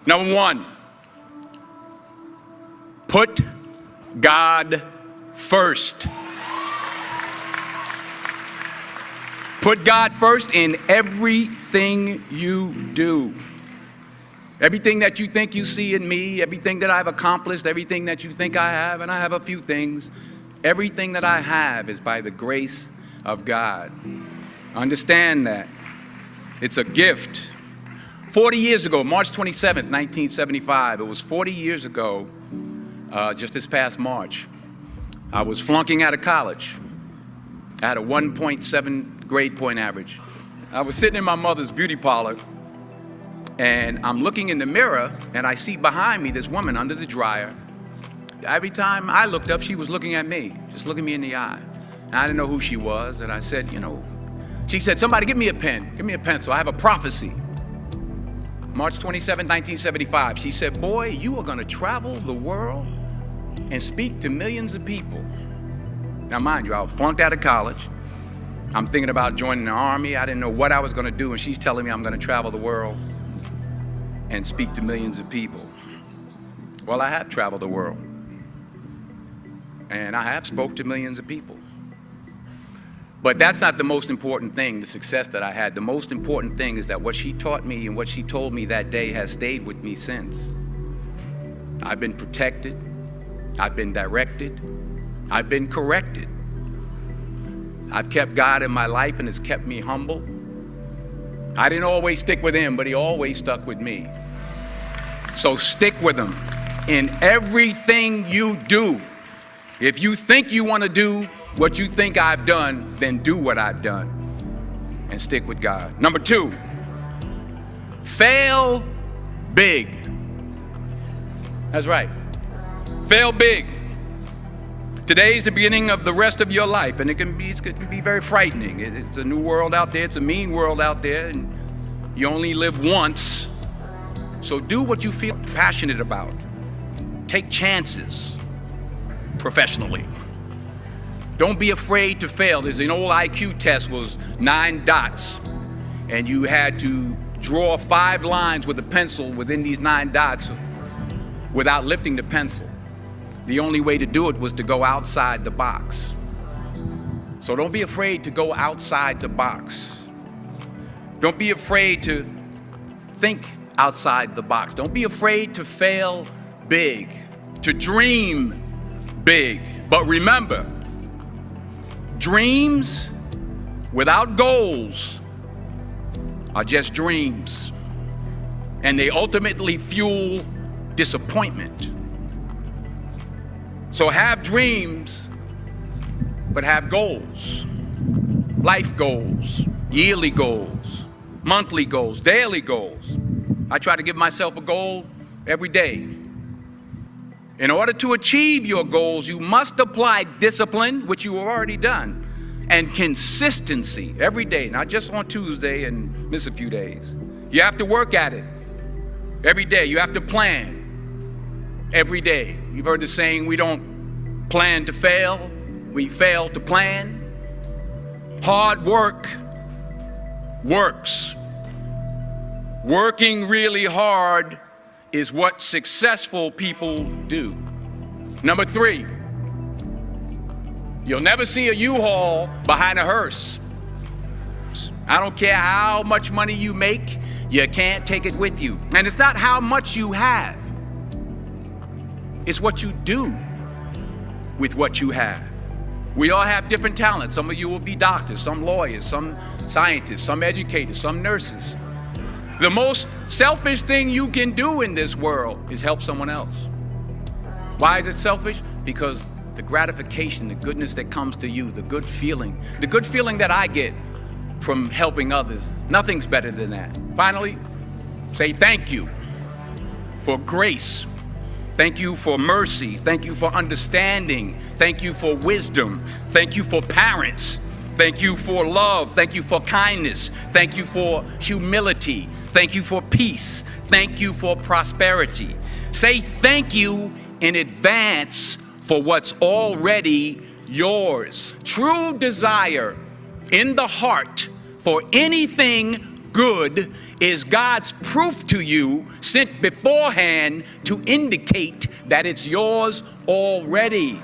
Number one, put God first. Put God first in everything you do. Everything that you think you see in me, everything that I've accomplished, everything that you think I have, and I have a few things, everything that I have is by the grace of God. Understand that. It's a gift. 40 years ago, March 27th, 1975, it was 40 years ago, just this past March, I was flunking out of college. I had a 1.7 grade point average. I was sitting in my mother's beauty parlor, and I'm looking in the mirror, and I see behind me this woman under the dryer. Every time I looked up, she was looking at me, just looking me in the eye. And I didn't know who she was, and I said, she said, somebody give me a pen, give me a pencil, I have a prophecy. March 27, 1975, she said, boy, you are gonna travel the world and speak to millions of people. Now mind you, I was flunked out of college. I'm thinking about joining the Army. I didn't know what I was gonna do, and she's telling me I'm gonna travel the world and speak to millions of people. Well, I have traveled the world, and I have spoke to millions of people. But that's not the most important thing, the success that I had. The most important thing is that what she taught me and what she told me that day has stayed with me since. I've been protected, I've been directed, I've been corrected. I've kept God in my life, and it's kept me humble. I didn't always stick with him, but he always stuck with me. So stick with him in everything you do. If you think you want to do what you think I've done, then do what I've done and stick with God. Number two, fail big. That's right. Fail big. Today's the beginning of the rest of your life, and it can be very frightening. It's a new world out there. It's a mean world out there, and you only live once. So do what you feel passionate about. Take chances professionally. Don't be afraid to fail. There's an old IQ test, was 9 dots, and you had to draw 5 lines with a pencil within these 9 dots without lifting the pencil. The only way to do it was to go outside the box. So don't be afraid to go outside the box. Don't be afraid to think outside the box. Don't be afraid to fail big, to dream big. But remember, dreams without goals are just dreams, and they ultimately fuel disappointment. So have dreams, but have goals. Life goals, yearly goals, monthly goals, daily goals. I try to give myself a goal every day. In order to achieve your goals, you must apply discipline, which you have already done, and consistency every day, not just on Tuesday and miss a few days. You have to work at it every day. You have to plan every day. You've heard the saying, we don't plan to fail, we fail to plan. Hard work works. Working really hard is what successful people do. Number 3, you'll never see a U-Haul behind a hearse. I don't care how much money you make, you can't take it with you. And it's not how much you have, it's what you do with what you have. We all have different talents. Some of you will be doctors, some lawyers, some scientists, some educators, some nurses. The most selfish thing you can do in this world is help someone else. Why is it selfish? Because the gratification, the goodness that comes to you, the good feeling that I get from helping others, nothing's better than that. Finally, say thank you for grace. Thank you for mercy. Thank you for understanding. Thank you for wisdom. Thank you for parents. Thank you for love. Thank you for kindness. Thank you for humility. Thank you for peace. Thank you for prosperity. Say thank you in advance for what's already yours. True desire in the heart for anything good is God's proof to you, sent beforehand to indicate that it's yours already.